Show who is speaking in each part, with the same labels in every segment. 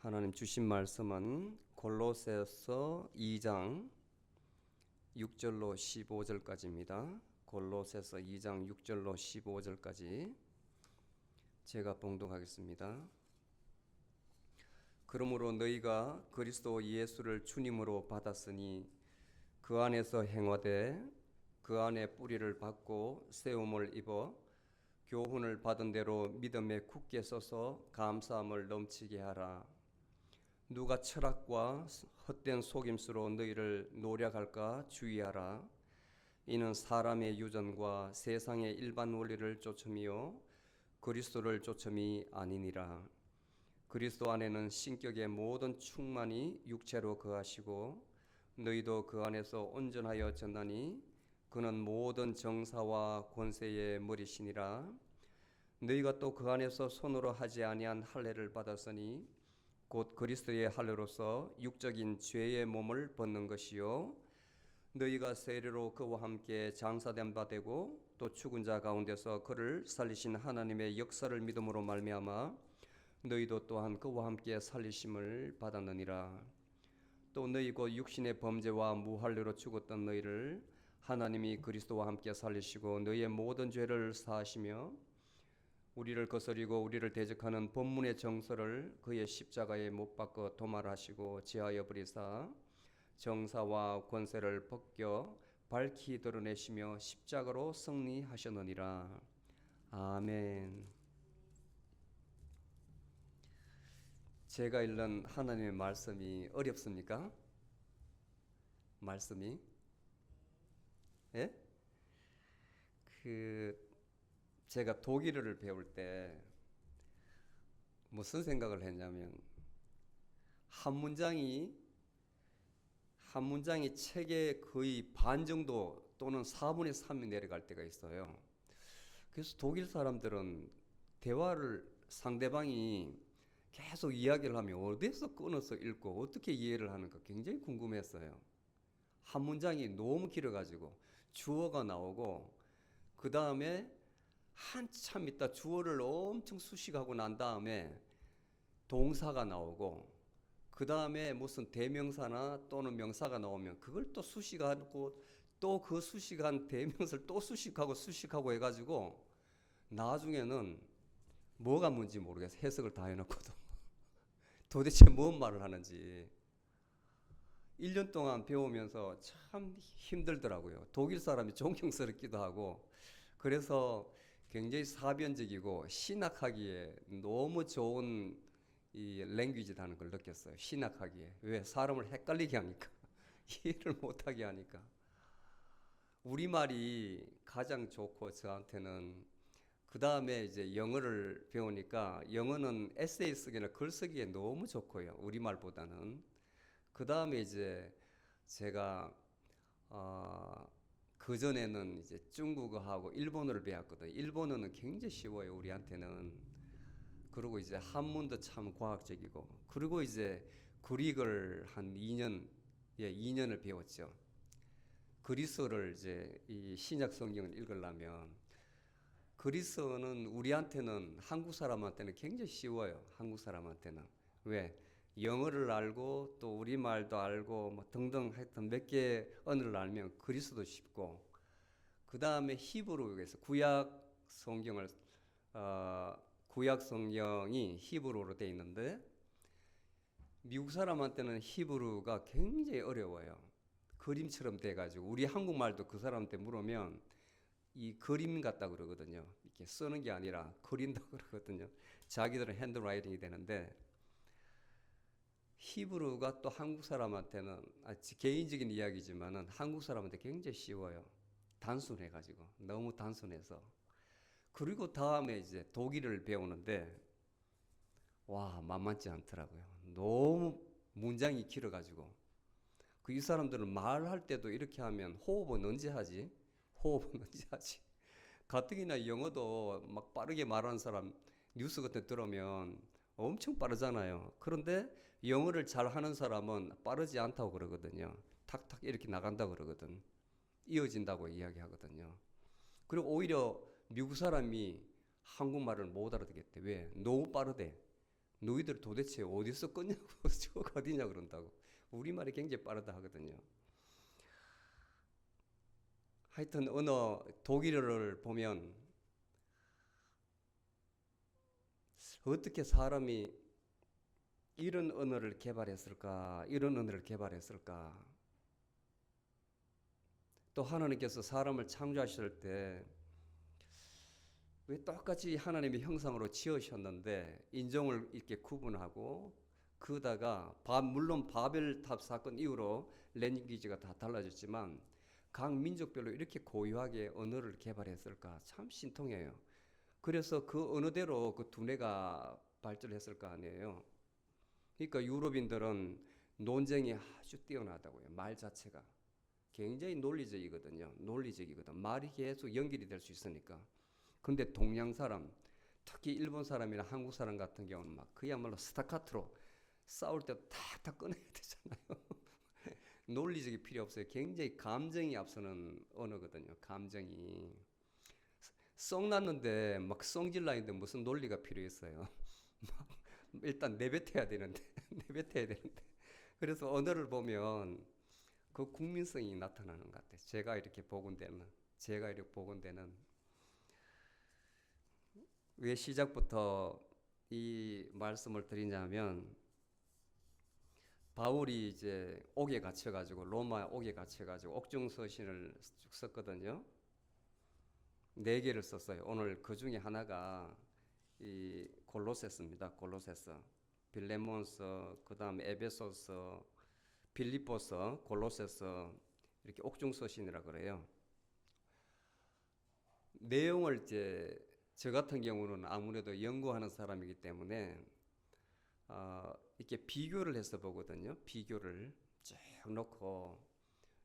Speaker 1: 하나님 주신 말씀은 골로새서 2장 6절로 15절까지입니다. 골로새서 2장 6절로 15절까지 제가 봉독하겠습니다. 그러므로 너희가 그리스도 예수를 주님으로 받았으니 그 안에서 행하되 그 안에 뿌리를 받고 세움을 입어 교훈을 받은 대로 믿음에 굳게 서서 감사함을 넘치게 하라. 누가 철학과 헛된 속임수로 너희를 노략할까 주의하라. 이는 사람의 유전과 세상의 일반 원리를 쫓음이요 그리스도를 쫓음이 아니니라. 그리스도 안에는 신격의 모든 충만이 육체로 거하시고 너희도 그 안에서 온전하여 졌나니 그는 모든 정사와 권세의 머리시니라. 너희가 또 그 안에서 손으로 하지 아니한 할례를 받았으니 곧 그리스도의 할례로서 육적인 죄의 몸을 벗는 것이요 너희가 세례로 그와 함께 장사된 바 되고 또 죽은 자 가운데서 그를 살리신 하나님의 역사를 믿음으로 말미암아 너희도 또한 그와 함께 살리심을 받았느니라. 또 너희 곧 육신의 범죄와 무할례로 죽었던 너희를 하나님이 그리스도와 함께 살리시고 너희의 모든 죄를 사하시며 우리를 거스리고 우리를 대적하는 본문의 정서를 그의 십자가에 못 박아 도말하시고 제하여 버리사 정사와 권세를 벗겨 밝히 드러내시며 십자가로 승리하셨느니라. 아멘. 제가 읽는 하나님의 말씀이 어렵습니까? 말씀이? 예? 제가 독일어를 배울 때 무슨 생각을 했냐면 한 문장이 책의 거의 반 정도 또는 4분의 3이 내려갈 때가 있어요. 그래서 독일 사람들은 대화를 상대방이 계속 이야기를 하면 어디서 끊어서 읽고 어떻게 이해를 하는가 굉장히 궁금했어요. 한 문장이 너무 길어가지고 주어가 나오고 그 다음에 한참 있다 주어를 엄청 수식하고 난 다음에 동사가 나오고 그 다음에 무슨 대명사나 또는 명사가 나오면 그걸 또 수식하고 또 그 수식한 대명사를 또 수식하고 해가지고 나중에는 뭐가 뭔지 모르겠어. 해석을 다 해놓고도 도대체 뭔 말을 하는지 1년 동안 배우면서 참 힘들더라고요. 독일 사람이 존경스럽기도 하고 그래서 굉장히 사변적이고 신학하기에 너무 좋은 이 랭귀지라는 걸 느꼈어요. 신학하기에. 왜? 사람을 헷갈리게 하니까. 이해를 못하게 하니까. 우리말이 가장 좋고 저한테는 그 다음에 이제 영어를 배우니까 영어는 에세이 쓰기나 글 쓰기에 너무 좋고요. 우리말보다는. 그 다음에 이제 제가 그전에는 이제 중국어하고 일본어를 배웠거든요. 일본어는 굉장히 쉬워요, 우리한테는. 그리고 이제 한문도 참 과학적이고. 그리고 이제 그릭을 한 2년을 배웠죠. 그리스어를 이제 이 신약 성경을 읽으려면 그리스어는 우리한테는 한국 사람한테는 굉장히 쉬워요. 한국 사람한테는. 왜? 영어를 알고 또 우리말도 알고 뭐 등등 하여튼 몇 개 언어를 알면 그리스도 쉽고 그 다음에 히브리어에서 구약 성경이 히브리어로 되어 있는데 미국 사람한테는 히브리어가 굉장히 어려워요. 그림처럼 돼가지고 우리 한국말도 그 사람한테 물으면 이 그림 같다 그러거든요. 이렇게 쓰는 게 아니라 그린다고 그러거든요. 자기들은 핸드라이팅이 되는데 히브리어가 또 한국 사람한테는 개인적인 이야기지만은 한국 사람한테 굉장히 쉬워요. 단순해가지고 너무 단순해서. 그리고 다음에 이제 독일어를 배우는데 와 만만치 않더라고요. 너무 문장이 길어가지고 이 사람들은 말할 때도 이렇게 하면 호흡은 언제 하지? 가뜩이나 영어도 막 빠르게 말하는 사람 뉴스 같은 데 들으면 엄청 빠르잖아요. 그런데 영어를 잘 하는 사람은 빠르지 않다고 그러거든요. 탁탁 이렇게 나간다고 그러거든. 이어진다고 이야기하거든요. 그리고 오히려 미국 사람이 한국말을 못 알아듣겠대. 왜? 너무 빠르대. 너희들 도대체 어디서 껐냐고 저거 어디냐 그런다고. 우리말이 굉장히 빠르다 하거든요. 하여튼 언어 독일어를 보면 어떻게 사람이 이런 언어를 개발했을까? 이런 언어를 개발했을까? 또 하나님께서 사람을 창조하실 때 왜 똑같이 하나님의 형상으로 지으셨는데 인종을 이렇게 구분하고 그다가 물론 바벨탑 사건 이후로 랭귀지가 다 달라졌지만 각 민족별로 이렇게 고유하게 언어를 개발했을까? 참 신통해요. 그래서 그 언어대로 그 두뇌가 발전했을 거 아니에요. 그러니까 유럽인들은 논쟁이 아주 뛰어나다고요. 말 자체가 굉장히 논리적이거든요. 논리적이거든. 말이 계속 연결이 될 수 있으니까. 근데 동양 사람, 특히 일본 사람이나 한국 사람 같은 경우는 막 그야말로 스타카토로 싸울 때 탁탁 꺼내야 되잖아요. 논리적이 필요 없어요. 굉장히 감정이 앞서는 언어거든요. 감정이. 썩 났는데 막 성질 나는데 무슨 논리가 필요했어요. 일단 내뱉어야 되는데 내뱉어야 되는데 그래서 언어를 보면 그 국민성이 나타나는 것 같아요. 제가 이렇게 복원되는 왜 시작부터 이 말씀을 드리냐면 바울이 이제 옥에 갇혀가지고 로마 옥에 갇혀가지고 옥중서신을 쭉 썼거든요. 4개를 썼어요. 오늘 그 중에 하나가 이 골로새서입니다. 골로새서, 빌레몬서, 그 다음 에베소서, 빌립보서, 골로새서 이렇게 옥중서신이라 그래요. 내용을 이제 저 같은 경우는 아무래도 연구하는 사람이기 때문에 이렇게 비교를 해서 보거든요. 비교를 쭉 놓고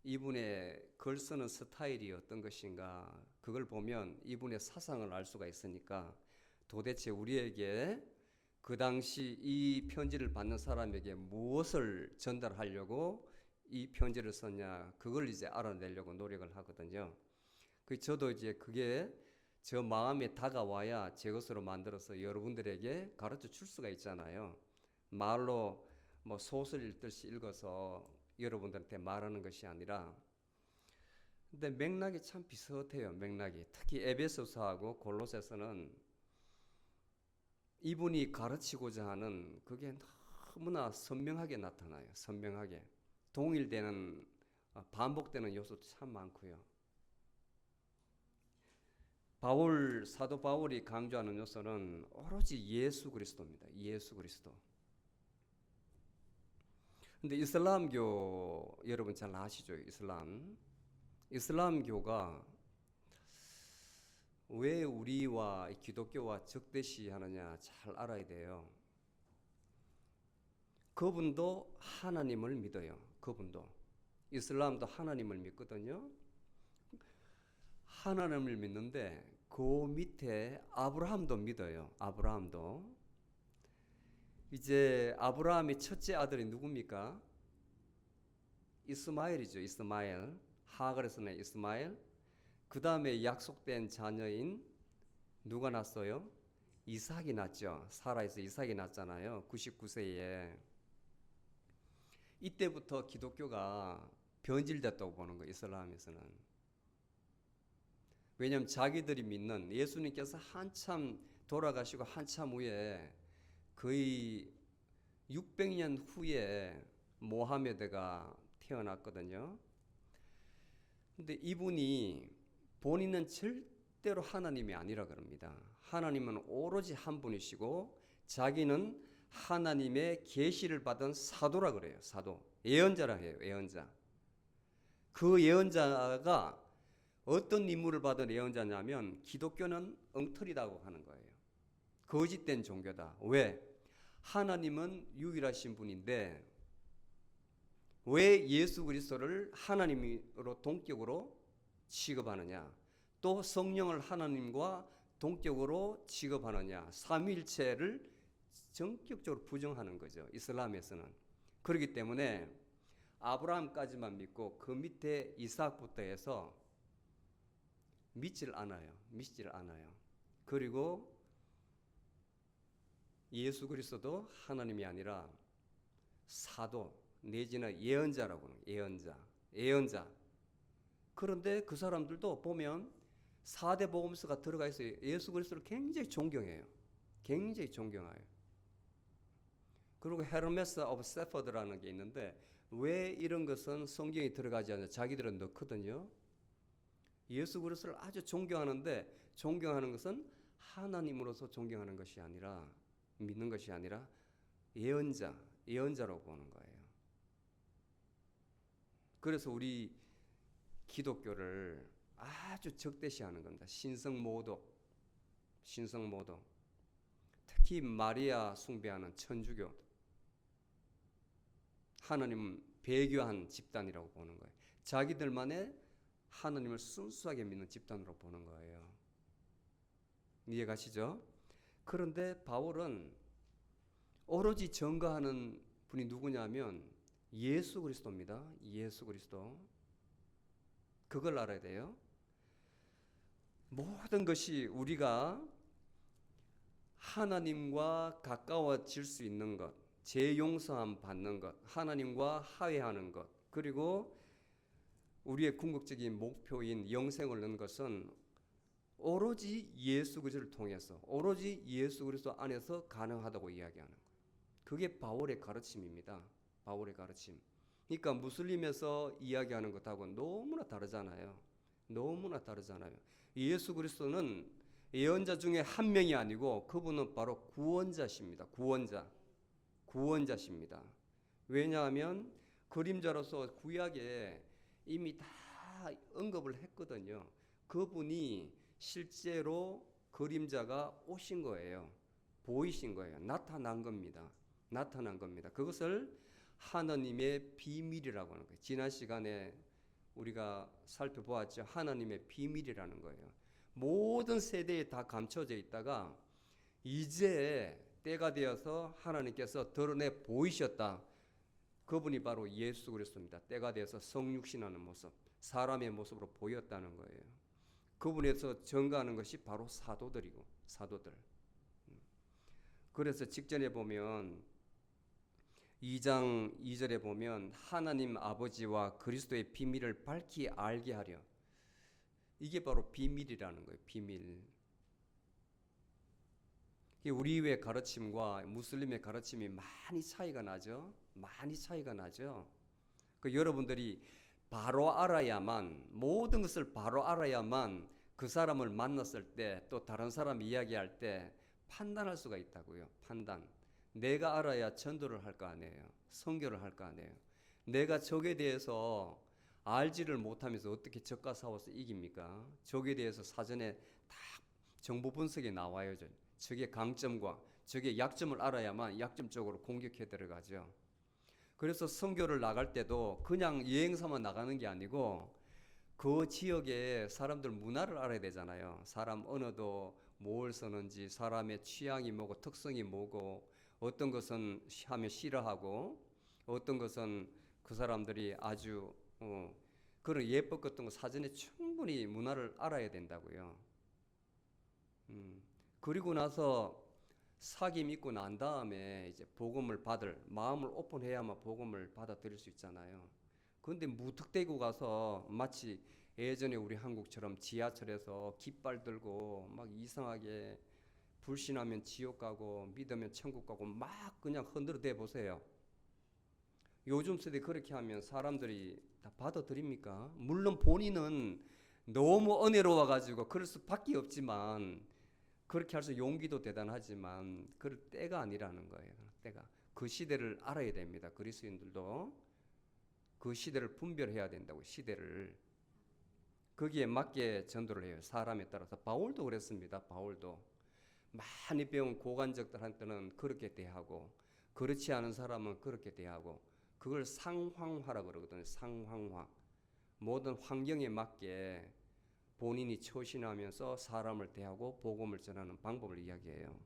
Speaker 1: 이분의 글 쓰는 스타일이 어떤 것인가 그걸 보면 이분의 사상을 알 수가 있으니까 도대체 우리에게 그 당시 이 편지를 받는 사람에게 무엇을 전달하려고 이 편지를 썼냐 그걸 이제 알아내려고 노력을 하거든요. 저도 이제 그게 저 마음에 다가와야 제 것으로 만들어서 여러분들에게 가르쳐 줄 수가 있잖아요. 말로 뭐 소설 읽듯이 읽어서 여러분들한테 말하는 것이 아니라 근데 맥락이 참 비슷해요. 맥락이 특히 에베소서하고 골로새서는 이분이 가르치고자 하는 그게 너무나 선명하게 나타나요. 선명하게 동일되는 반복되는 요소도 참 많고요. 사도 바울이 강조하는 요소는 오로지 예수 그리스도입니다. 예수 그리스도. 근데 이슬람교 여러분 잘 아시죠? 이슬람교가 왜 우리와 기독교와 적대시하느냐 잘 알아야 돼요. 그분도 하나님을 믿어요. 그분도 이슬람도 하나님을 믿거든요. 하나님을 믿는데 그 밑에 아브라함도 믿어요. 아브라함도. 이제 아브라함의 첫째 아들이 누굽니까? 이스마엘이죠. 이스마엘. 하갈에서는 이스마엘. 그 다음에 약속된 자녀인 누가 났어요? 이삭이 났죠. 사라에서 이삭이 났잖아요. 99세에. 이때부터 기독교가 변질됐다고 보는 거예요. 이슬람에서는. 왜냐하면 자기들이 믿는 예수님께서 한참 돌아가시고 한참 후에 거의 600년 후에 모하메드가 태어났거든요. 근데 이분이 본인은 절대로 하나님이 아니라 그럽니다. 하나님은 오로지 한 분이시고 자기는 하나님의 계시를 받은 사도라 그래요. 사도. 예언자라 해요. 예언자. 그 예언자가 어떤 임무를 받은 예언자냐면 기독교는 엉터리다고 하는 거예요. 거짓된 종교다. 왜? 하나님은 유일하신 분인데 왜 예수 그리스도를 하나님으로 동격으로 취급하느냐? 또 성령을 하나님과 동격으로 취급하느냐? 삼위일체를 전격적으로 부정하는 거죠. 이슬람에서는. 그렇기 때문에 아브라함까지만 믿고 그 밑에 이삭부터 해서 믿질 않아요. 그리고 예수 그리스도도 하나님이 아니라 사도 내지는 예언자라고 하는 거예요. 예언자. 그런데 그 사람들도 보면 4대 복음서가 들어가 있어요. 예수 그리스도를 굉장히 존경해요. 굉장히 존경해요. 그리고 헤르메스 오브 세퍼드라는 게 있는데 왜 이런 것은 성경에 들어가지 않냐? 자기들은 넣거든요. 예수 그리스도를 아주 존경하는데 존경하는 것은 하나님으로서 존경하는 것이 아니라 믿는 것이 아니라 예언자라고 보는 거예요. 그래서 우리 기독교를 아주 적대시하는 겁니다. 신성모독. 특히 마리아 숭배하는 천주교. 하나님 배교한 집단이라고 보는 거예요. 자기들만의 하나님을 순수하게 믿는 집단으로 보는 거예요. 이해가시죠? 그런데 바울은 오로지 전가하는 분이 누구냐면 예수 그리스도입니다. 예수 그리스도. 그걸 알아야 돼요. 모든 것이 우리가 하나님과 가까워질 수 있는 것, 재용서함 받는 것, 하나님과 화해하는 것, 그리고 우리의 궁극적인 목표인 영생을 얻는 것은 오로지 예수 그리스도를 통해서, 오로지 예수 그리스도 안에서 가능하다고 이야기하는 거예요. 그게 바울의 가르침입니다. 바울의 가르침. 그러니까 무슬림에서 이야기하는 것하고 너무나 다르잖아요. 예수 그리스도는 예언자 중에 한 명이 아니고 그분은 바로 구원자십니다. 구원자십니다. 왜냐하면 그림자로서 구약에 이미 다 언급을 했거든요. 그분이 실제로 그림자가 오신 거예요. 보이신 거예요. 나타난 겁니다. 그것을 하나님의 비밀이라고 하는 거예요. 지난 시간에 우리가 살펴보았죠. 하나님의 비밀이라는 거예요. 모든 세대에 다 감춰져 있다가 이제 때가 되어서 하나님께서 드러내 보이셨다. 그분이 바로 예수 그리스도입니다. 때가 되어서 성육신하는 모습, 사람의 모습으로 보였다는 거예요. 그분에서 증거하는 것이 바로 사도들. 그래서 직전에 보면 2장 2절에 보면 하나님 아버지와 그리스도의 비밀을 밝히 알게 하려. 이게 바로 비밀이라는 거예요. 비밀. 우리의 가르침과 무슬림의 가르침이 많이 차이가 나죠. 여러분들이 바로 알아야만, 모든 것을 바로 알아야만 그 사람을 만났을 때 또 다른 사람 이야기할 때 판단할 수가 있다고요. 판단. 내가 알아야 전도를 할 거 아니에요. 선교를 할 거 아니에요. 내가 적에 대해서 알지를 못하면서 어떻게 적과 싸워서 이깁니까? 적에 대해서 사전에 다 정보 분석이 나와요. 적의 강점과 적의 약점을 알아야만 약점 쪽으로 공격해 들어가죠. 그래서 선교를 나갈 때도 그냥 여행사만 나가는 게 아니고 그 지역의 사람들 문화를 알아야 되잖아요. 사람 언어도 뭘 쓰는지, 사람의 취향이 뭐고 특성이 뭐고, 어떤 것은 하면 싫어하고 어떤 것은 그 사람들이 아주 그런 예뻤던 거 사전에 충분히 문화를 알아야 된다고요. 그리고 나서 사귐 있고 난 다음에 이제 복음을 받을 마음을 오픈해야만 복음을 받아들일 수 있잖아요. 그런데 무턱대고 가서 마치 예전에 우리 한국처럼 지하철에서 깃발 들고 막 이상하게 불신하면 지옥 가고 믿으면 천국 가고 막 그냥 흔들어대 보세요. 요즘 세대 그렇게 하면 사람들이 다 받아들입니까? 물론 본인은 너무 은혜로워 가지고 그럴 수밖에 없지만, 그렇게 할 수 용기도 대단하지만 그럴 때가 아니라는 거예요. 때가. 그 시대를 알아야 됩니다. 그리스도인들도 그 시대를 분별해야 된다고. 시대를 거기에 맞게 전도를 해요. 사람에 따라서. 바울도 그랬습니다. 바울도 많이 배운 고관적들한테는 그렇게 대하고 그렇지 않은 사람은 그렇게 대하고, 그걸 상황화라고 그러거든요. 상황화. 모든 환경에 맞게 본인이 처신하면서 사람을 대하고 복음을 전하는 방법을 이야기해요.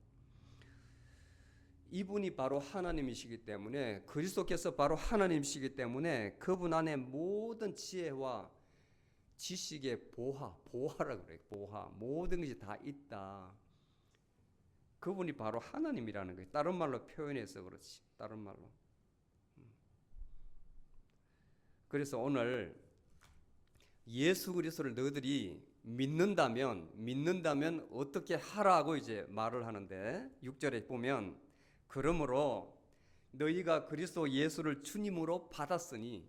Speaker 1: 이분이 바로 하나님이시기 때문에, 그리스도께서 바로 하나님이시기 때문에 그분 안에 모든 지혜와 지식의 보화라고 그래요. 보화. 모든 것이 다 있다. 그분이 바로 하나님이라는 거예요. 다른 말로 표현해서 그렇지. 다른 말로. 그래서 오늘 예수 그리스도를 너희들이 믿는다면 어떻게 하라고 이제 말을 하는데 6절에 보면 그러므로 너희가 그리스도 예수를 주님으로 받았으니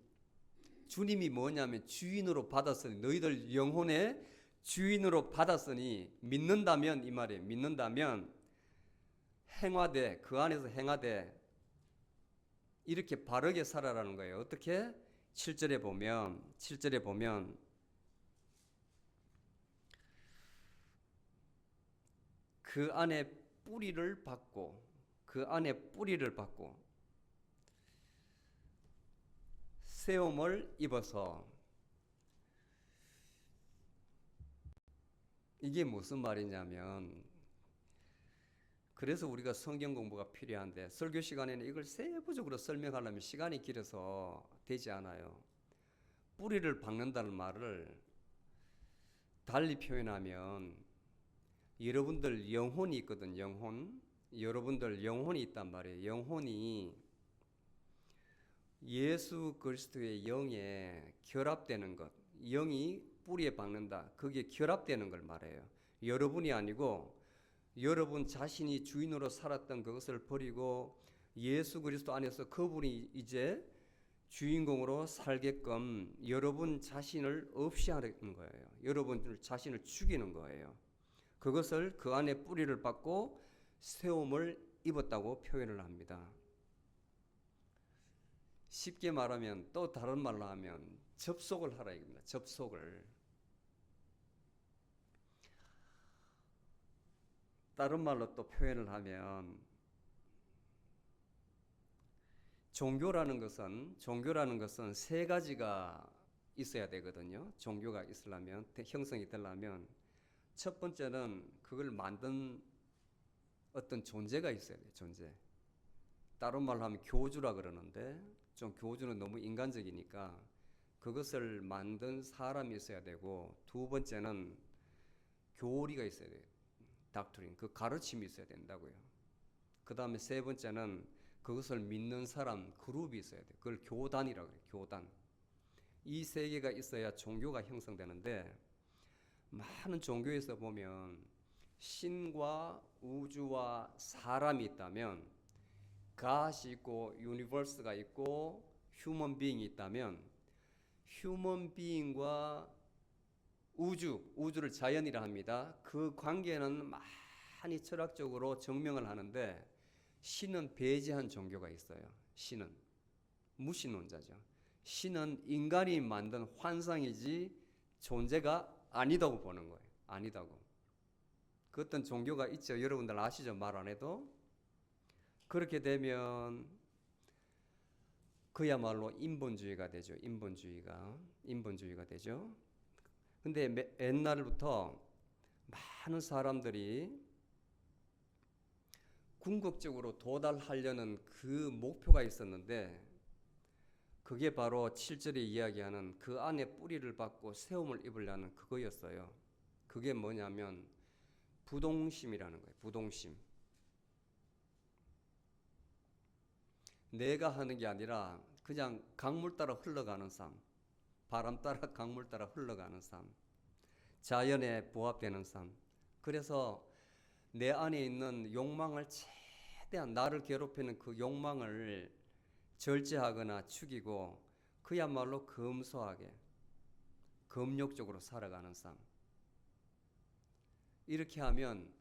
Speaker 1: 주님이 뭐냐면 주인으로 받았으니 너희들 영혼의 주인으로 받았으니 믿는다면 이 말이에요. 믿는다면 행하되 그 안에서 행하되 이렇게 바르게 살아라는 거예요. 어떻게? 7절에 보면 그 안에 뿌리를 받고 세움을 입어서 이게 무슨 말이냐면 그래서 우리가 성경 공부가 필요한데 설교 시간에는 이걸 세부적으로 설명하려면 시간이 길어서 되지 않아요. 뿌리를 박는다는 말을 달리 표현하면 여러분들 영혼이 있거든. 여러분들 영혼이 있단 말이에요. 영혼이 예수 그리스도의 영에 결합되는 것, 영이 뿌리에 박는다. 그게 결합되는 걸 말해요. 여러분이 아니고 여러분 자신이 주인으로 살았던 그것을 버리고 예수 그리스도 안에서 그분이 이제 주인공으로 살게끔 여러분 자신을 없이 하는 거예요. 여러분 자신을 죽이는 거예요. 그것을 그 안에 뿌리를 받고 세움을 입었다고 표현을 합니다. 쉽게 말하면 또 다른 말로 하면 접속을 하라 이겁니다. 접속을. 다른 말로 또 표현을 하면 종교라는 것은 세 가지가 있어야 되거든요. 종교가 있으려면, 형성이 되려면 첫 번째는 그걸 만든 어떤 존재가 있어야 돼요. 존재. 다른 말로 하면 교주라 그러는데 좀 교주는 너무 인간적이니까 그것을 만든 사람이 있어야 되고 두 번째는 교리가 있어야 돼요. 닥트린, 그 가르침이 있어야 된다고요. 그 다음에 세 번째는 그것을 믿는 사람 그룹이 있어야 돼요. 그걸 교단이라고 해요. 교단. 이 세 개가 있어야 종교가 형성되는데 많은 종교에서 보면 신과 우주와 사람이 있다면 God이 있고 유니버스가 있고 휴먼 비잉이 있다면 휴먼 비잉과 우주를 자연이라 합니다. 그 관계는 많이 철학적으로 증명을 하는데 신은 배제한 종교가 있어요. 신은 무신론자죠. 신은 인간이 만든 환상이지 존재가 아니다고 보는 거예요. 아니다고. 그 어떤 종교가 있죠. 여러분들 아시죠? 말 안 해도. 그렇게 되면 그야말로 인본주의가 되죠. 인본주의가 되죠. 근데 옛날부터 많은 사람들이 궁극적으로 도달하려는 그 목표가 있었는데 그게 바로 7절에 이야기하는 그 안에 뿌리를 받고 세움을 입으려는 그거였어요. 그게 뭐냐면 부동심이라는 거예요. 부동심. 내가 하는 게 아니라 그냥 강물 따라 흘러가는 삶, 바람 따라 강물 따라 흘러가는 삶, 자연에 부합되는 삶. 그래서 내 안에 있는 욕망을 최대한 나를 괴롭히는 그 욕망을 절제하거나 죽이고 그야말로 검소하게 검욕적으로 살아가는 삶. 이렇게 하면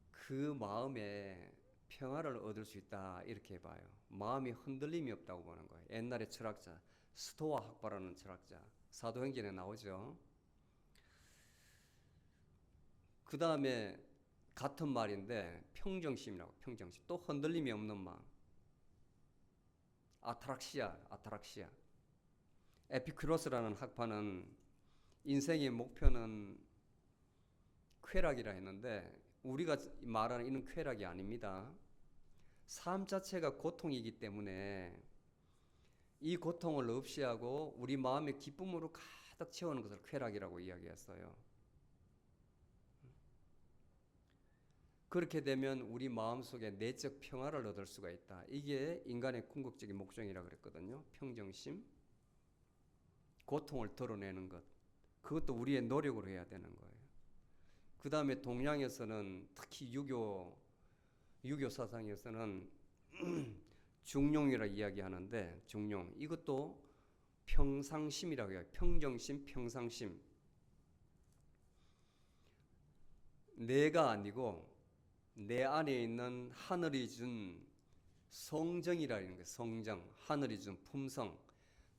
Speaker 1: 그 마음에 평화를 얻을 수 있다 이렇게 봐요. 마음이 흔들림이 없다고 보는 거예요. 옛날에 철학자 스토아 학파라는 철학자 사도행전에 나오죠. 그 다음에 같은 말인데 평정심이라고. 평정심. 또 흔들림이 없는 마음. 아타락시아. 에피쿠로스라는 학파는 인생의 목표는 쾌락이라 했는데 우리가 말하는 이런 쾌락이 아닙니다. 삶 자체가 고통이기 때문에 이 고통을 없이 하고 우리 마음의 기쁨으로 가득 채우는 것을 쾌락이라고 이야기했어요. 그렇게 되면 우리 마음속에 내적 평화를 얻을 수가 있다. 이게 인간의 궁극적인 목적이라고 그랬거든요. 평정심, 고통을 덜어내는 것. 그것도 우리의 노력으로 해야 되는 거예요. 그 다음에 동양에서는 특히 유교 사상에서는 중용이라 이야기하는데, 중용 이것도 평상심이라고 해요. 평정심, 평상심. 내가 아니고 내 안에 있는 하늘이 준 성정이라는 거예요. 성정, 하늘이 준 품성.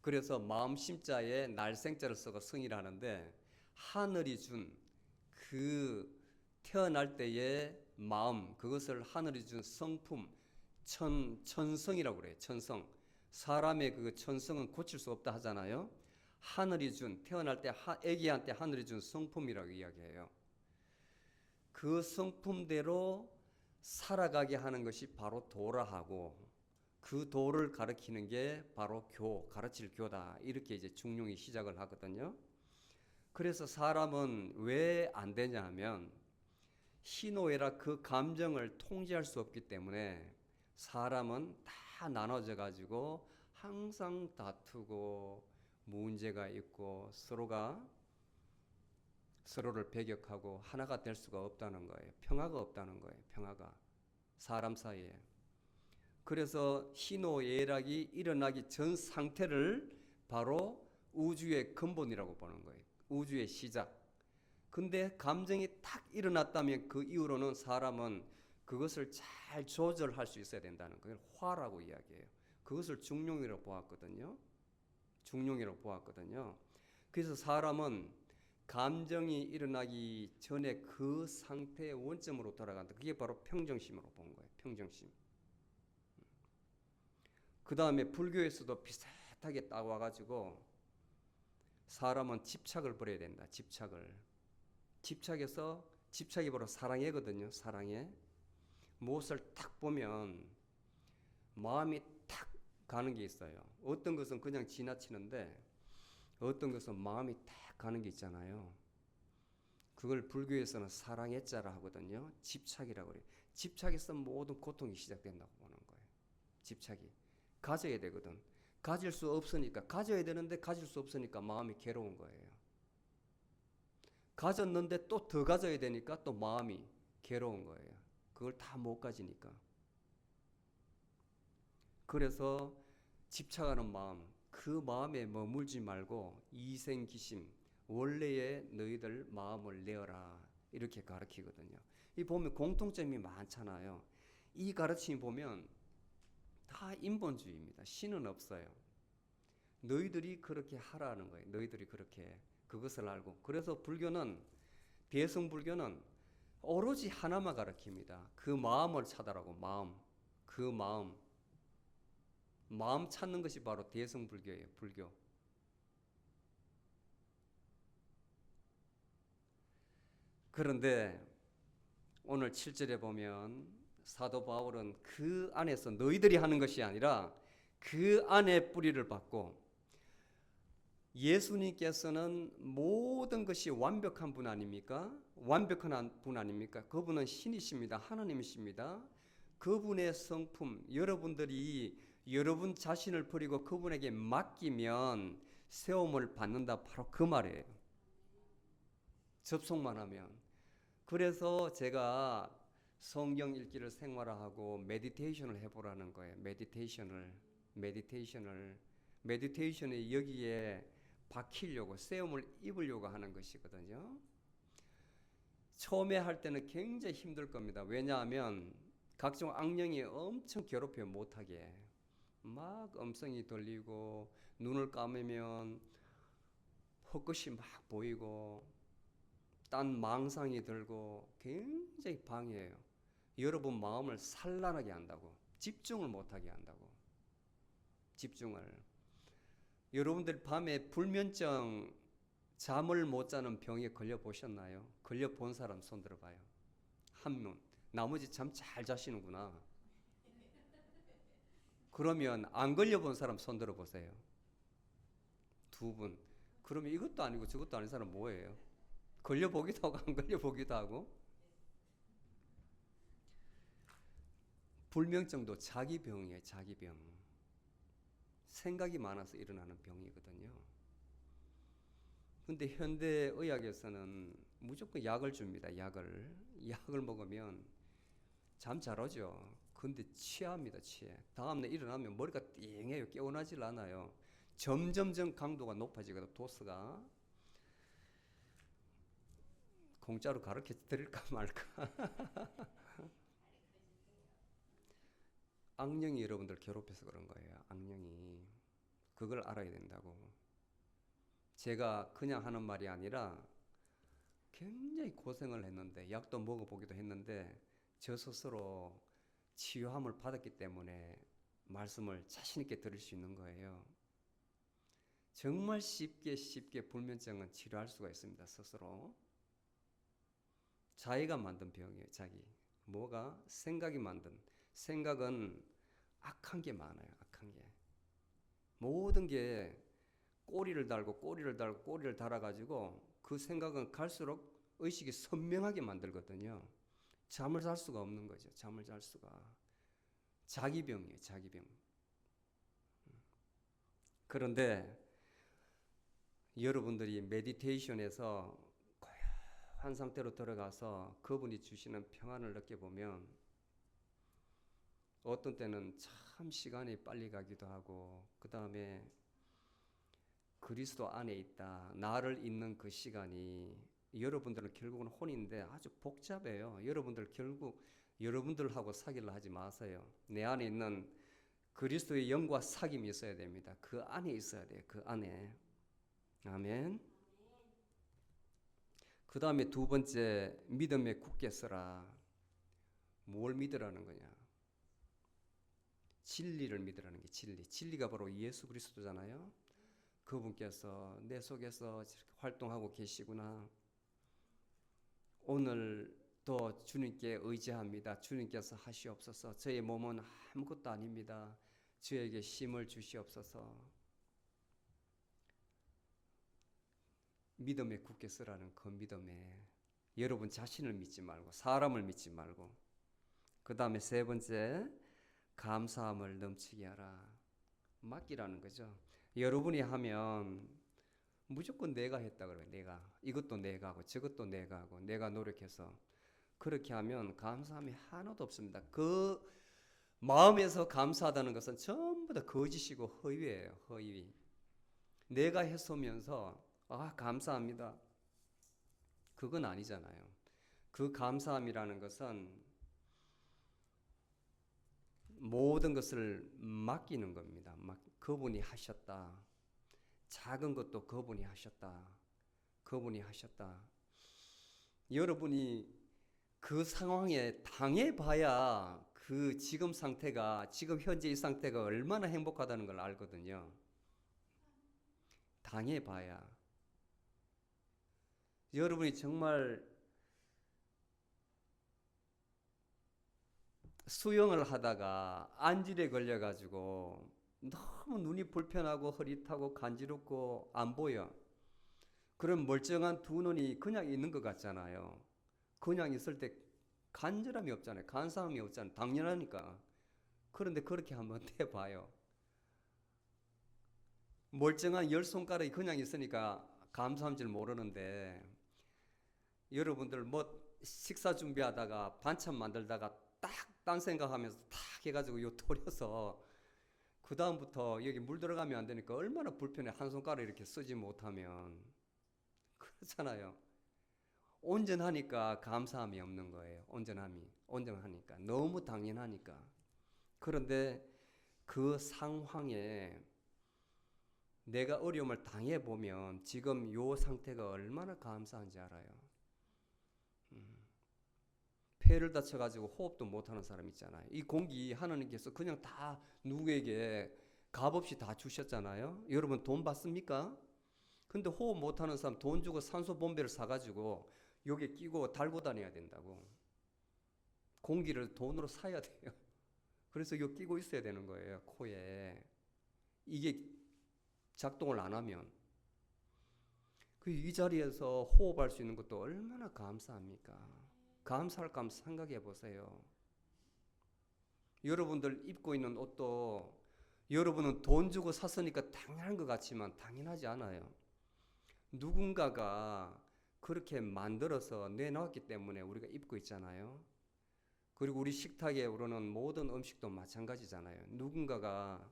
Speaker 1: 그래서 마음심자에 날생자를 써서 성이라는데, 하늘이 준 그 태어날 때의 마음, 그것을 하늘이 준 성품, 천성이라고 그래요. 천성. 사람의 그 천성은 고칠 수 없다 하잖아요. 하늘이 준, 태어날 때 아기한테 하늘이 준 성품이라고 이야기해요. 그 성품대로 살아가게 하는 것이 바로 도라 하고, 그 도를 가르치는 게 바로 가르칠 교다. 이렇게 이제 중용이 시작을 하거든요. 그래서 사람은 왜 안 되냐 하면, 희노애락 그 감정을 통제할 수 없기 때문에 사람은 다 나눠져 가지고 항상 다투고 문제가 있고 서로를 배격하고 하나가 될 수가 없다는 거예요. 평화가 없다는 거예요. 평화가 사람 사이에. 그래서 희노애락이 일어나기 전 상태를 바로 우주의 근본이라고 보는 거예요. 우주의 시작. 근데 감정이 딱 일어났다면 그 이후로는 사람은 그것을 잘 조절할 수 있어야 된다는 거예요. 화라고 이야기해요. 그것을 중용이라고 보았거든요. 그래서 사람은 감정이 일어나기 전에 그 상태의 원점으로 돌아간다. 그게 바로 평정심으로 본 거예요. 평정심. 그 다음에 불교에서도 비슷하게 딱 와가지고 사람은 집착을 버려야 된다. 집착이 바로 사랑해거든요. 사랑해. 무엇을 딱 보면 마음이 탁 가는 게 있어요. 어떤 것은 그냥 지나치는데 어떤 것은 마음이 탁 가는 게 있잖아요. 그걸 불교에서는 사랑의 자라 하거든요. 집착이라고 그래요. 집착에서 모든 고통이 시작된다고 보는 거예요. 집착이. 가져야 되거든. 가질 수 없으니까, 가져야 되는데 가질 수 없으니까 마음이 괴로운 거예요. 가졌는데 또 더 가져야 되니까 또 마음이 괴로운 거예요. 그걸 다 못 가지니까. 그래서 집착하는 마음, 그 마음에 머물지 말고 이생기심, 원래의 너희들 마음을 내어라. 이렇게 가르치거든요. 이 보면 공통점이 많잖아요. 이 가르침이 보면 다 인본주의입니다. 신은 없어요. 너희들이 그렇게 하라는 거예요. 너희들이 그렇게 그것을 알고. 그래서 대승불교는 오로지 하나만 가르칩니다. 그 마음을 찾아라고. 그 마음 찾는 것이 바로 대승불교예요. 불교. 그런데 오늘 7절에 보면 사도 바울은 그 안에서 너희들이 하는 것이 아니라 그 안에 뿌리를 받고, 예수님께서는 모든 것이 완벽한 분 아닙니까? 완벽한 분 아닙니까? 그분은 신이십니다. 하나님이십니다. 그분의 성품, 여러분들이 여러분 자신을 버리고 그분에게 맡기면 세움을 받는다. 바로 그 말이에요. 접속만 하면. 그래서 제가 성경 읽기를 생활화하고 메디테이션을 해보라는 거예요. 메디테이션이 여기에 박히려고, 세움을 입으려고 하는 것이거든요. 처음에 할 때는 굉장히 힘들 겁니다. 왜냐하면 각종 악령이 엄청 괴롭혀요. 못하게. 막 음성이 들리고 눈을 감으면 헛것이 막 보이고 딴 망상이 들고 굉장히 방해해요. 여러분 마음을 산란하게 한다고. 집중을 못하게 한다고. 여러분들 밤에 불면증, 잠을 못 자는 병에 걸려 보셨나요? 걸려 본 사람 손 들어봐요. 한 분. 나머지 잠 잘 자시는구나. 그러면 안 걸려 본 사람 손 들어 보세요. 두 분. 그러면 이것도 아니고 저것도 아닌 사람 뭐예요? 걸려 보기도 하고 안 걸려 보기도 하고. 불면증도 자기 병이에요. 자기 병. 생각이 많아서 일어나는 병이거든요. 근데 현대 의학에서는 무조건 약을 줍니다. 약을 먹으면 잠 잘 오죠. 근데 취합니다. 취해. 다음날 일어나면 머리가 띵해요. 깨어나질 않아요. 점점점 강도가 높아지거든. 도수가. 공짜로 가르쳐 드릴까 말까. 악령이 여러분들 괴롭혀서 그런 거예요. 악령이. 그걸 알아야 된다고. 제가 그냥 하는 말이 아니라 굉장히 고생을 했는데, 약도 먹어보기도 했는데 저 스스로 치유함을 받았기 때문에 말씀을 자신 있게 드릴 수 있는 거예요. 정말 쉽게 불면증은 치료할 수가 있습니다. 스스로. 자기가 만든 병이에요. 자기. 뭐가? 생각이 만든. 생각은 악한 게 많아요. 악한 게. 모든 게 꼬리를 달아가지고 그 생각은 갈수록 의식이 선명하게 만들거든요. 잠을 잘 수가 없는 거죠. 잠을 잘 수가. 자기 병이에요. 자기 병. 그런데 여러분들이 메디테이션에서 고요한 상태로 들어가서 그분이 주시는 평안을 느껴보면 어떤 때는 참 시간이 빨리 가기도 하고, 그 다음에 그리스도 안에 있다, 나를 잇는 그 시간이, 여러분들은 결국은 혼인데 아주 복잡해요. 결국 여러분들하고 사귀려 하지 마세요. 내 안에 있는 그리스도의 영과 사귐이 있어야 됩니다. 그 안에 있어야 돼요. 그 안에. 아멘. 그 다음에 두 번째, 믿음에 굳게 서라. 뭘 믿으라는 거냐? 진리를 믿으라는 게 진리. 진리가 바로 예수 그리스도잖아요. 그분께서 내 속에서 활동하고 계시구나. 오늘도 주님께 의지합니다. 주님께서 하시옵소서. 저의 몸은 아무것도 아닙니다. 저에게 힘을 주시옵소서. 믿음에 굳게 서라는 그 믿음에 여러분 자신을 믿지 말고 사람을 믿지 말고, 그 다음에 세 번째, 감사함을 넘치게 하라. 맡기라는 거죠. 여러분이 하면 무조건 내가 했다 그래요. 내가. 이것도 내가 하고 저것도 내가 하고 내가 노력해서. 그렇게 하면 감사함이 하나도 없습니다. 그 마음에서 감사하다는 것은 전부 다 거짓이고 허위예요. 허위. 내가 했으면서 감사합니다. 그건 아니잖아요. 그 감사함이라는 것은 모든 것을 맡기는 겁니다. 그분이 하셨다. 작은 것도 그분이 하셨다. 그분이 하셨다. 여러분이 그 상황에 당해봐야 그 지금 현재 이 상태가 얼마나 행복하다는 걸 알거든요. 당해봐야. 여러분이 정말 수영을 하다가 안질에 걸려가지고 너무 눈이 불편하고 흐릿하고 간지럽고 안 보여. 그럼 멀쩡한 두 눈이 그냥 있는 것 같잖아요. 그냥 있을 때 간절함이 없잖아요. 간사함이 없잖아요. 당연하니까. 그런데 그렇게 한번 해봐요. 멀쩡한 열 손가락이 그냥 있으니까 감사한 줄 모르는데, 여러분들 식사 준비하다가 반찬 만들다가 딱 딴 생각하면서 딱 해가지고 요 돌려서 그 다음부터 여기 물 들어가면 안 되니까 얼마나 불편해. 한 손가락 이렇게 쓰지 못하면. 그렇잖아요. 온전하니까 감사함이 없는 거예요. 온전하니까. 너무 당연하니까. 그런데 그 상황에 내가 어려움을 당해보면 지금 요 상태가 얼마나 감사한지 알아요. 폐를 다쳐가지고 호흡도 못하는 사람 있잖아요. 이 공기 하나님께서 그냥 다 누구에게 값없이 다 주셨잖아요. 여러분 돈 받습니까? 근데 호흡 못하는 사람 돈 주고 산소 bombe를 사가지고 여기 끼고 달고 다녀야 된다고. 공기를 돈으로 사야 돼요. 그래서 이거 끼고 있어야 되는 거예요. 코에. 이게 작동을 안 하면. 이 자리에서 호흡할 수 있는 것도 얼마나 감사합니까? 감사할까 한번 생각해 보세요. 여러분들 입고 있는 옷도 여러분은 돈 주고 샀으니까 당연한 것 같지만 당연하지 않아요. 누군가가 그렇게 만들어서 내놓았기 때문에 우리가 입고 있잖아요. 그리고 우리 식탁에 오르는 모든 음식도 마찬가지잖아요. 누군가가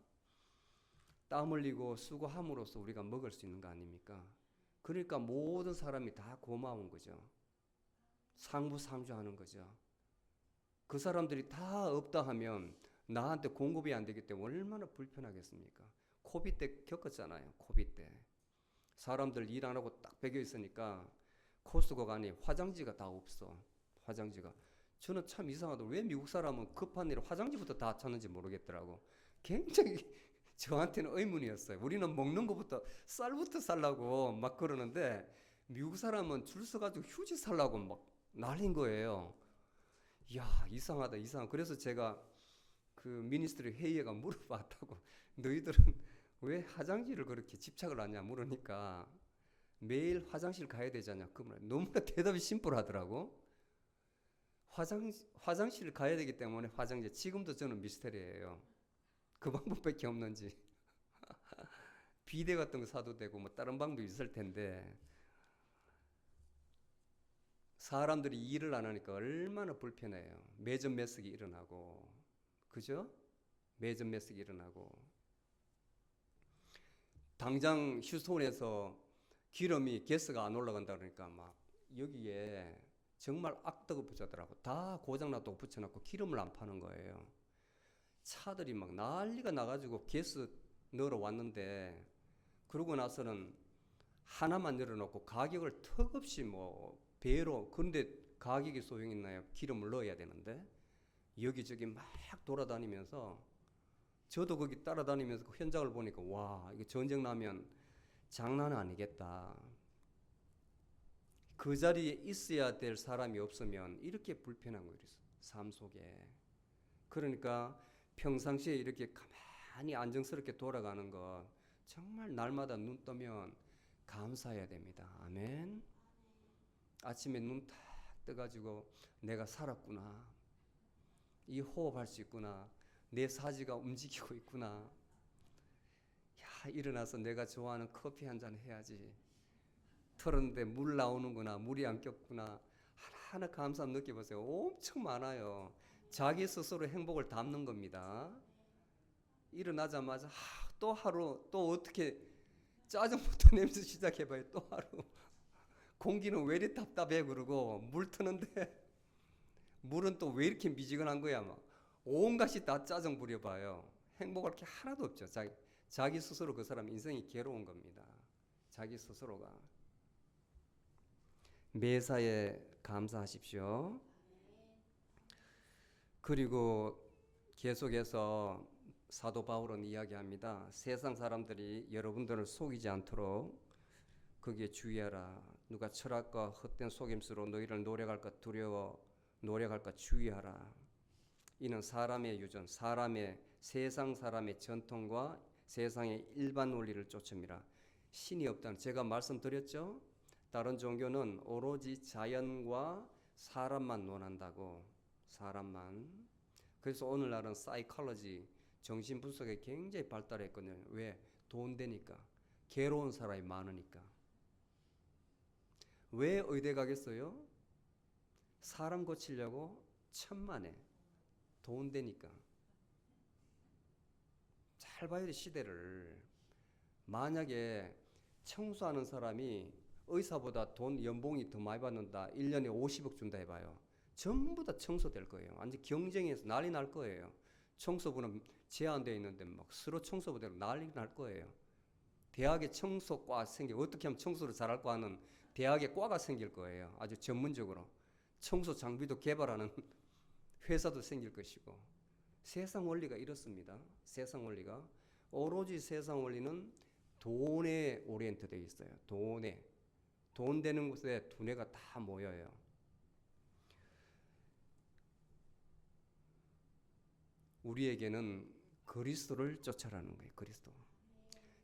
Speaker 1: 땀 흘리고 수고함으로써 우리가 먹을 수 있는 거 아닙니까? 그러니까 모든 사람이 다 고마운 거죠. 상부상조하는 거죠. 그 사람들이 다 없다 하면 나한테 공급이 안 되기 때문에 얼마나 불편하겠습니까? 코비드 때 겪었잖아요. 코비드 때. 사람들 일 안 하고 딱 배겨 있으니까 코스트코 가니 화장지가 다 없어. 화장지가. 저는 참 이상하다. 왜 미국 사람은 급한 일에 화장지부터 다 찾는지 모르겠더라고. 굉장히 저한테는 의문이었어요. 우리는 먹는 것부터 쌀부터 살라고 막 그러는데 미국 사람은 줄 서가지고 휴지 살라고 막 난린 거예요. 야, 이상하다, 이상. 그래서 제가 그 미니스트리 회의에가 물어봤다고. 너희들은 왜 화장지를 그렇게 집착을 하냐 물으니까 매일 화장실 가야 되잖아. 그 말 너무나 대답이 심플하더라고. 화장실 가야 되기 때문에 화장지. 지금도 저는 미스터리예요. 그 방법밖에 없는지. 비데 같은 거 사도 되고 뭐 다른 방법이 있을 텐데 사람들이 일을 안 하니까 얼마나 불편해요. 매점 매석이 일어나고, 그죠? 매점 매석이 일어나고 당장 휴스톤에서 기름이 가스가 안 올라간다 그러니까 막 여기에 정말 악덕을 붙였더라고. 다 고장났다고 붙여놓고 기름을 안 파는 거예요. 차들이 막 난리가 나가지고 가스 넣으러 왔는데 그러고 나서는 하나만 열어놓고 가격을 턱없이 뭐 배로, 그런데 가격이 소용있나요? 기름을 넣어야 되는데 여기저기 막 돌아다니면서 저도 거기 따라다니면서 그 현장을 보니까 와, 이거 전쟁 나면 장난 아니겠다. 그 자리에 있어야 될 사람이 없으면 이렇게 불편한 거예요. 삶 속에. 그러니까 평상시에 이렇게 가만히 안정스럽게 돌아가는 것 정말 날마다 눈 뜨면 감사해야 됩니다. 아멘. 아침에 눈 탁 떠가지고 내가 살았구나. 이 호흡할 수 있구나. 내 사지가 움직이고 있구나. 야, 일어나서 내가 좋아하는 커피 한 잔 해야지. 틀었는데 물 나오는구나. 물이 안 꼈구나. 하나하나 감사함 느껴보세요. 엄청 많아요. 자기 스스로 행복을 담는 겁니다. 일어나자마자 또 하루 또 어떻게 짜증부터 내면서 시작해봐요. 또 하루. 공기는 왜 이리 답답해 그러고 물 트는데 물은 또 왜 이렇게 미지근한 거야 막 온갖이 다 짜증 부려봐요. 행복할 게 하나도 없죠. 자기 스스로 그 사람 인생이 괴로운 겁니다. 자기 스스로가. 매사에 감사하십시오. 그리고 계속해서 사도 바울은 이야기합니다. 세상 사람들이 여러분들을 속이지 않도록 거기에 주의하라. 누가 철학과 헛된 속임수로 너희를 노력할까 두려워 노력할까 주의하라. 이는 사람의 유전, 세상 사람의 전통과 세상의 일반 논리를 쫓음이라. 신이 없다는 제가 말씀드렸죠. 다른 종교는 오로지 자연과 사람만 논한다고. 사람만. 그래서 오늘날은 사이콜로지, 정신분석에 굉장히 발달했거든요. 왜? 돈 되니까. 괴로운 사람이 많으니까. 왜 의대 가겠어요? 사람 고치려고 천만에. 돈 되니까. 잘 봐야 돼, 시대를. 만약에 청소하는 사람이 의사보다 돈 연봉이 더 많이 받는다. 1년에 50억 준다 해봐요. 전부 다 청소될 거예요. 완전 경쟁에서 난리 날 거예요. 청소부는 제한되어 있는데 막 서로 청소부대로 난리 날 거예요. 대학에 청소과 어떻게 하면 청소를 잘할까 하는 대학에 과가 생길 거예요. 아주 전문적으로. 청소 장비도 개발하는 회사도 생길 것이고. 세상 원리가 이렇습니다. 세상 원리가. 오로지 세상 원리는 돈에 오리엔트 되어 있어요. 돈에. 돈 되는 곳에 두뇌가 다 모여요. 우리에게는 그리스도를 쫓아라는 거예요. 그리스도.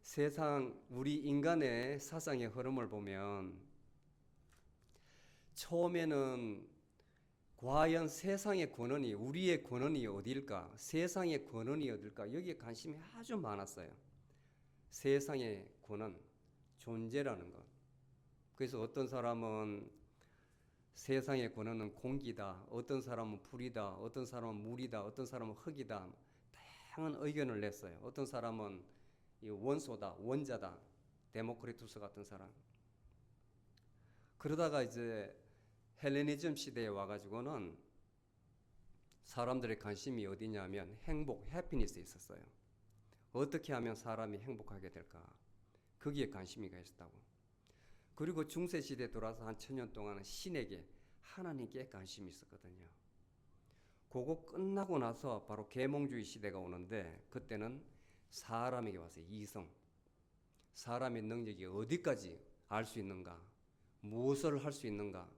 Speaker 1: 세상 우리 인간의 사상의 흐름을 보면 처음에는 과연 세상의 권원이, 우리의 권원이 어디일까? 세상의 권원이 어딜까? 여기에 관심이 아주 많았어요. 세상의 권원, 존재라는 것. 그래서 어떤 사람은 세상의 권원은 공기다, 어떤 사람은 불이다, 어떤 사람은 물이다, 어떤 사람은 흙이다, 다양한 의견을 냈어요. 어떤 사람은 이 원소다, 원자다, 데모크리투스 같은 사람. 그러다가 이제 헬레니즘 시대에 와가지고는 사람들의 관심이 어디냐면 행복, 해피니스에 있었어요. 어떻게 하면 사람이 행복하게 될까? 거기에 관심이 가 있었다고. 그리고 중세 시대에 돌아서 한 1000년 동안은 신에게, 하나님께 관심이 있었거든요. 그거 끝나고 나서 바로 계몽주의 시대가 오는데, 그때는 사람에게 왔어요. 이성. 사람의 능력이 어디까지 알 수 있는가? 무엇을 할 수 있는가?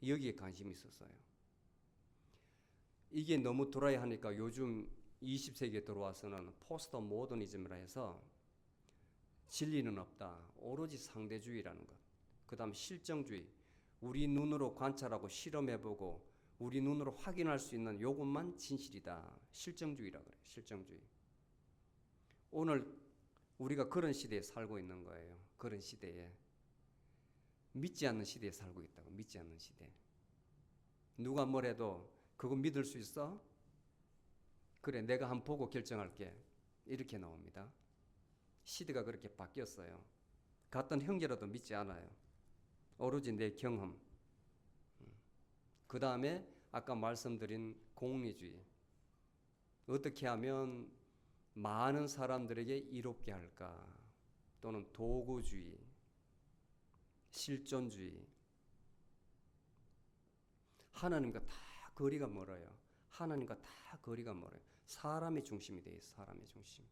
Speaker 1: 여기에 관심이 있었어요. 이게 너무 드라이 하니까 요즘 20세기에 들어와서는 포스트 모더니즘이라 해서 진리는 없다, 오로지 상대주의라는 것, 그 다음 실정주의, 우리 눈으로 관찰하고 실험해보고 우리 눈으로 확인할 수 있는 요것만 진실이다, 실정주의라 그래요. 실정주의. 오늘 우리가 그런 시대에 살고 있는 거예요. 그런 시대에, 믿지 않는 시대에 살고 있다고. 믿지 않는 시대. 누가 뭐래도 그거 믿을 수 있어? 그래, 내가 한번 보고 결정할게. 이렇게 나옵니다. 시대가 그렇게 바뀌었어요. 같은 형제라도 믿지 않아요. 오로지 내 경험. 그 다음에 아까 말씀드린 공리주의. 어떻게 하면 많은 사람들에게 이롭게 할까? 또는 도구주의, 실존주의. 하나님과 다 거리가 멀어요. 하나님과 다 거리가 멀어요. 사람의 중심이 되어 있어요. 사람의 중심.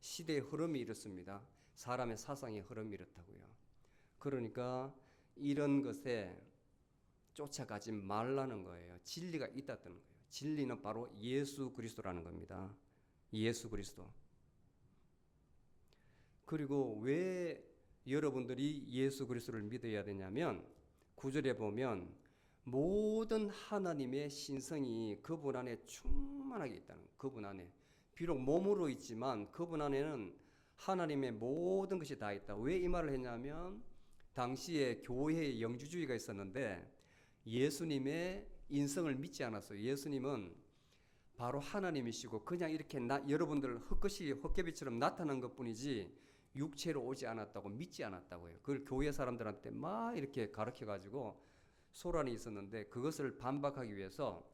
Speaker 1: 시대의 흐름이 이렇습니다. 사람의 사상의 흐름이 이렇다고요. 그러니까 이런 것에 쫓아가지 말라는 거예요. 진리가 있다는 거예요. 진리는 바로 예수 그리스도라는 겁니다. 예수 그리스도. 그리고 왜 여러분들이 예수 그리스도를 믿어야 되냐면 9절에 보면 모든 하나님의 신성이 그분 안에 충만하게 있다는 거예요. 그분 안에. 비록 몸으로 있지만 그분 안에는 하나님의 모든 것이 다 있다. 왜 이 말을 했냐면 당시에 교회의 영주주의가 있었는데 예수님의 인성을 믿지 않았어요. 예수님은 바로 하나님이시고 그냥 이렇게 여러분들 헛개비처럼 나타난 것뿐이지 육체로 오지 않았다고, 믿지 않았다고요. 그걸 교회 사람들한테 막 이렇게 가르쳐가지고 소란이 있었는데, 그것을 반박하기 위해서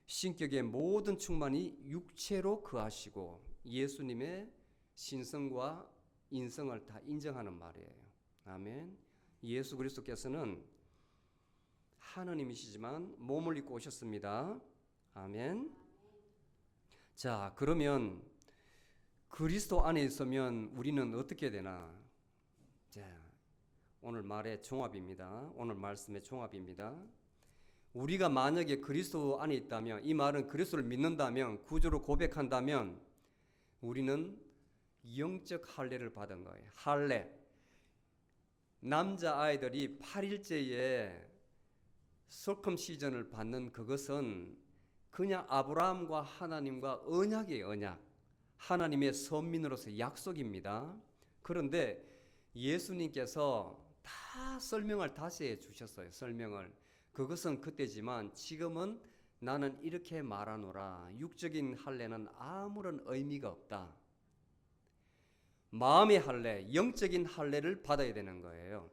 Speaker 1: 신격의 모든 충만이 육체로 거하시고 예수님의 신성과 인성을 다 인정하는 말이에요. 아멘. 예수 그리스도께서는 하나님이시지만 몸을 입고 오셨습니다. 아멘. 자, 그러면 그리스도 안에 있으면 우리는 어떻게 되나? 자, 오늘 말의 종합입니다. 오늘 말씀의 종합입니다. 우리가 만약에 그리스도 안에 있다면, 이 말은 그리스도를 믿는다면, 구주로 고백한다면 우리는 영적 할례를 받은 거예요. 할례. 남자아이들이 8일째에 서컴시전을 받는 그것은 그냥 아브라함과 하나님과 언약이에요. 언약. 하나님의 선민으로서 약속입니다. 그런데 예수님께서 다 설명을 다시 해 주셨어요. 설명을. 그것은 그때지만 지금은 나는 이렇게 말하노라. 육적인 할례는 아무런 의미가 없다. 마음의 할례, 영적인 할례를 받아야 되는 거예요.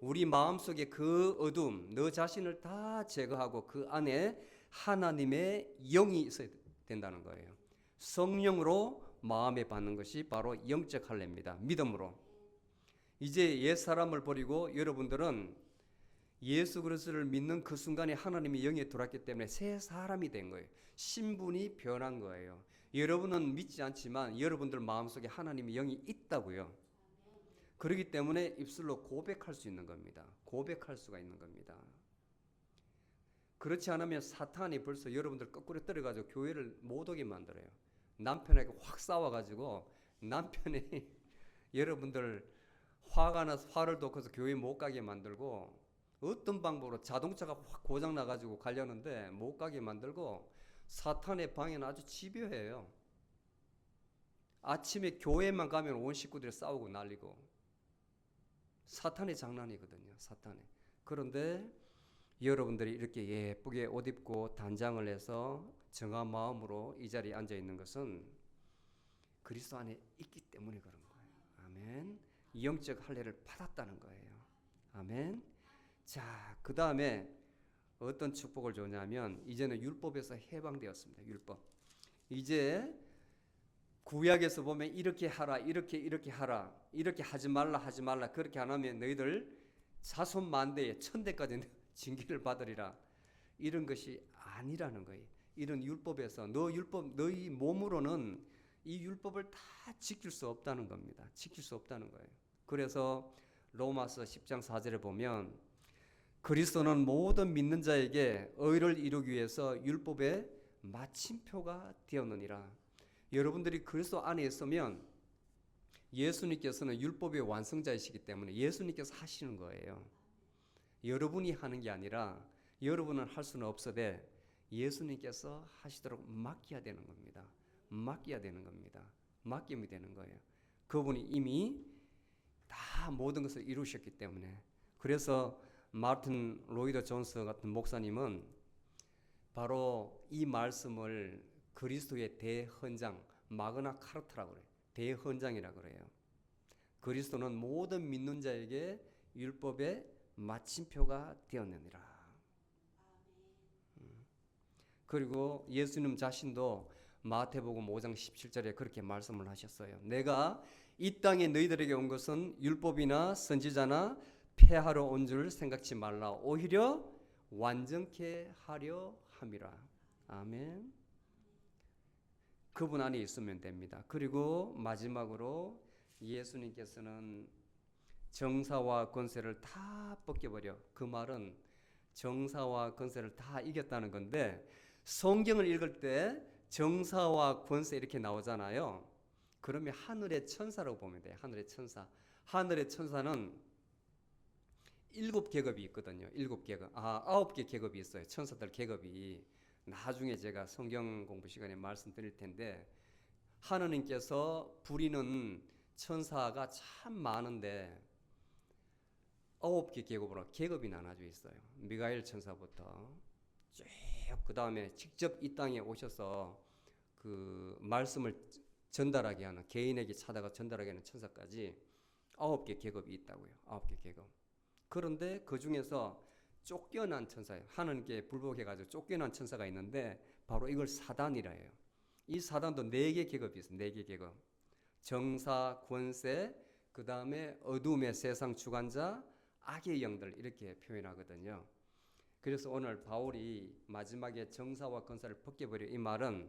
Speaker 1: 우리 마음속에 그 어둠, 너 자신을 다 제거하고 그 안에 하나님의 영이 있어야 된다는 거예요. 성령으로 마음에 받는 것이 바로 영적 할례입니다. 믿음으로. 이제 옛사람을 버리고 여러분들은 예수 그리스도를 믿는 그 순간에 하나님의 영에 들어왔기 때문에 새 사람이 된 거예요. 신분이 변한 거예요. 여러분은 믿지 않지만 여러분들 마음속에 하나님의 영이 있다고요. 그렇기 때문에 입술로 고백할 수 있는 겁니다. 고백할 수가 있는 겁니다. 그렇지 않으면 사탄이 벌써 여러분들 거꾸로 떨어가지고 교회를 못 오게 만들어요. 남편에게 확 싸워가지고 남편이 여러분들 화가 나서 화를 돋궈서 교회 못 가게 만들고 어떤 방법으로 자동차가 확 고장 나가지고 가려는데 못 가게 만들고 사탄의 방해는 아주 집요해요. 아침에 교회만 가면 온 식구들이 싸우고 난리고 사탄의 장난이거든요. 사탄의. 그런데 여러분들이 이렇게 예쁘게 옷 입고 단장을 해서 정한 마음으로 이 자리에 앉아 있는 것은 그리스도 안에 있기 때문에 그런 거예요. 아멘. 영적 할례를 받았다는 거예요. 아멘. 자, 그 다음에 어떤 축복을 주냐면 이제는 율법에서 해방되었습니다. 율법. 이제 구약에서 보면 이렇게 하라, 이렇게 하라, 이렇게 하지 말라, 그렇게 안 하면 너희들 자손 만대에 천대까지 징계를 받으리라. 이런 것이 아니라는 거예요. 이런 율법에서 너희 몸으로는 이 율법을 다 지킬 수 없다는 겁니다. 지킬 수 없다는 거예요. 그래서 로마서 10장 4절에 보면 그리스도는 모든 믿는 자에게 의를 이루기 위해서 율법의 마침표가 되었느니라. 여러분들이 그리스도 안에 있으면 예수님께서는 율법의 완성자이시기 때문에 예수님께서 하시는 거예요. 여러분이 하는 게 아니라 여러분은 할 수는 없어도 예수님께서 하시도록 맡겨야 되는 겁니다. 맡겨야 되는 겁니다. 맡기면 되는 거예요. 그분이 이미 다 모든 것을 이루셨기 때문에. 그래서 마틴 로이더 존스 같은 목사님은 바로 이 말씀을 그리스도의 대헌장, 마그나 카르타라고 그래요. 대헌장이라고 그래요. 그리스도는 모든 믿는 자에게 율법의 마침표가 되었느니라. 그리고 예수님 자신도 마태복음 5장 17절에 그렇게 말씀을 하셨어요. 내가 이 땅에 너희들에게 온 것은 율법이나 선지자나 폐하러 온 줄 생각지 말라. 오히려 완전케 하려 함이라. 아멘. 그분 안에 있으면 됩니다. 그리고 마지막으로 예수님께서는 정사와 권세를 다 벗겨버려. 그 말은 정사와 권세를 다 이겼다는 건데 성경을 읽을 때 정사와 권세 이렇게 나오잖아요. 그러면 하늘의 천사라고 보면 돼요. 하늘의 천사. 하늘의 천사는 7계급이 있거든요. 7계급. 9개 계급이 있어요. 천사들 계급이. 나중에 제가 성경 공부 시간에 말씀드릴 텐데 하느님께서 부리는 천사가 참 많은데 9개 계급으로 계급이 나눠져 있어요. 미가엘 천사부터 쭉 그 다음에 직접 이 땅에 오셔서 그 말씀을 전달하게 하는 개인에게 찾아가 전달하게 하는 천사까지 9개 계급이 있다고요. 9개 계급. 그런데 그 중에서 쫓겨난 천사예요. 하나님께 불복해가지고 쫓겨난 천사가 있는데 바로 이걸 사단이라 해요. 이 사단도 4개 계급이 있어요. 4개 계급. 정사, 권세, 그 다음에 어둠의 세상 주관자, 악의 영들 이렇게 표현하거든요. 그래서 오늘 바울이 마지막에 정사와 권세를 벗겨버려 이 말은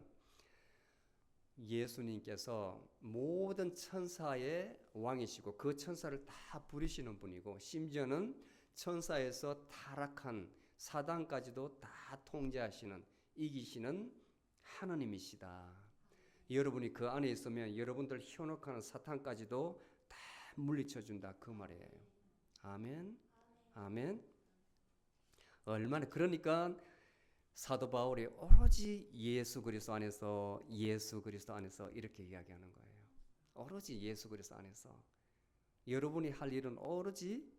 Speaker 1: 예수님께서 모든 천사의 왕이시고 그 천사를 다 부리시는 분이고 심지어는 천사에서 타락한 사단까지도 다 통제하시는 이기시는 하나님이시다. 여러분이 그 안에 있으면 여러분들 현혹하는 사탄까지도 다 물리쳐준다 그 말이에요. 아멘. 아멘. 얼마나 그러니까 사도 바울이 오로지 예수 그리스도 안에서 이렇게 이야기하는 거예요. 오로지 예수 그리스도 안에서 여러분이 할 일은 오로지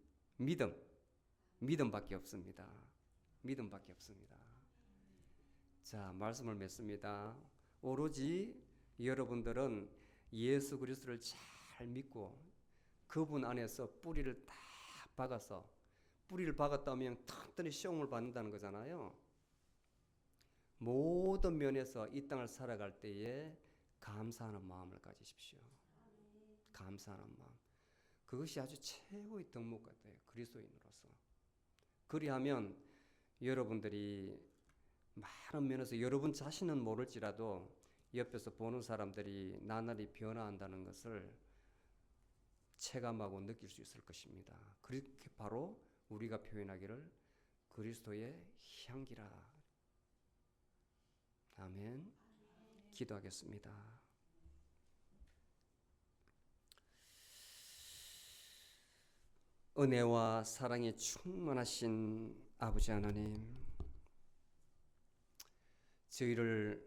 Speaker 1: 믿음밖에 없습니다. 믿음밖에 없습니다. 자, 말씀을 맺습니다. 오로지 여러분들은 예수 그리스도를 잘 믿고 그분 안에서 뿌리를 다 박아서 뿌리를 박았다면 튼튼히 시험을 받는다는 거잖아요. 모든 면에서 이 땅을 살아갈 때에 감사하는 마음을 가지십시오. 감사하는 마음. 그것이 아주 최고의 덕목 같아요. 그리스도인으로서. 그리하면 여러분들이 많은 면에서 여러분 자신은 모를지라도 옆에서 보는 사람들이 나날이 변화한다는 것을 체감하고 느낄 수 있을 것입니다. 그렇게 바로 우리가 표현하기를 그리스도의 향기라. 아멘. 기도하겠습니다. 은혜와 사랑에 충만하신 아버지 하나님, 저희를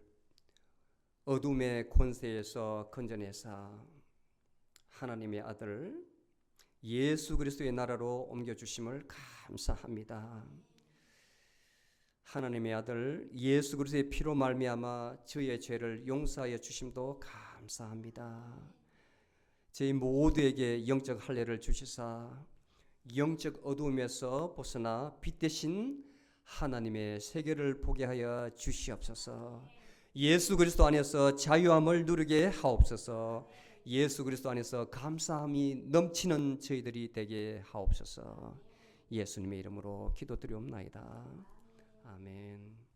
Speaker 1: 어둠의 권세에서 건져내사 하나님의 아들 예수 그리스도의 나라로 옮겨주심을 감사합니다. 하나님의 아들 예수 그리스도의 피로 말미암아 저희의 죄를 용서하여 주심도 감사합니다. 저희 모두에게 영적 할례를 주시사 영적 어두움에서 벗어나 빛 대신 하나님의 세계를 보게 하여 주시옵소서. 예수 그리스도 안에서 자유함을 누리게 하옵소서. 예수 그리스도 안에서 감사함이 넘치는 저희들이 되게 하옵소서. 예수님의 이름으로 기도드리옵나이다. 아멘.